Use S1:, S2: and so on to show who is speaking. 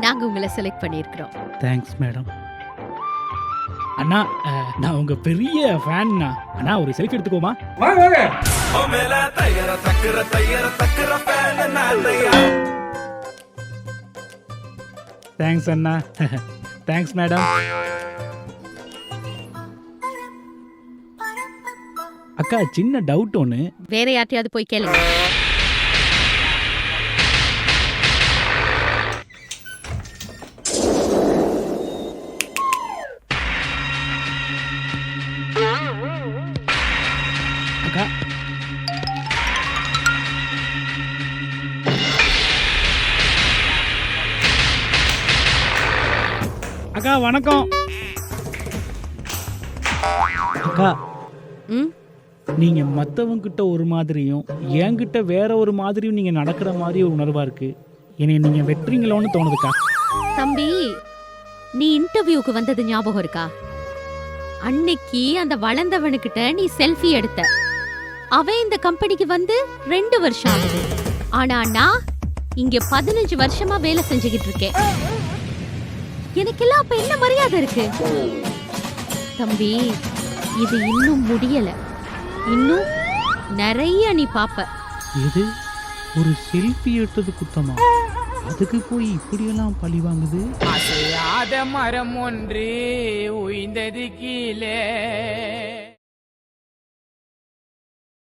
S1: நாங்க உங்களை செலக்ட் பண்ணியிருக்கிறோம்.
S2: Thanks madam. அண்ணா நான் உங்க பெரிய ஃபேன்னா. அண்ணா ஒரு செல்ஃபி எடுத்துக்கோமா?
S3: வாங்க வாங்க.
S2: தேங்க்ஸ் அண்ணா. Thanks madam. அக்கா சின்ன டவுட் ஒன்று.
S1: வேற யார்ட்டையாவது போய் கேளுங்க.
S2: அக்கா அக்கா வணக்கம். அக்கா
S1: ம்
S2: நீங்க மத்தவங்க கிட்ட ஒரு மாதிரியும் என்கிட்ட வேற ஒரு மாதிரியும் நீங்க நடக்கிற மாதிரி ஒரு உணர்வா இருக்கு. என்னை நீங்க வெட்டுறீங்களோன்னு தோணுதுக்கா.
S1: தம்பி, நீ இன்டர்வியூக்கு வந்தது ஞாபகம் இருக்கா? அன்னைக்கு அந்த வளர்ந்தவனுக்கிட்ட நீ செல்ஃபி எடுத்த. அவன் இந்த கம்பெனிக்கு வந்து 2 வருஷம் ஆகுது. ஆனா நான் இங்க 15 வருஷமா வேலை செஞ்சுக்கிட்டு இருக்கேன். எனக்கெல்லாம் அப்ப என்ன மரியாதை இருக்கு? தம்பி, இது இன்னும் முடியல. இன்னும் நிறைய நீ பாப்ப.
S2: இது ஒரு செல்ஃபி எடுத்தது குத்தமா? அதுக்கு போய் இப்படியெல்லாம் பழி வாங்குது.
S4: அசையாத மரம் ஒன்று உய்ந்தது கீழே.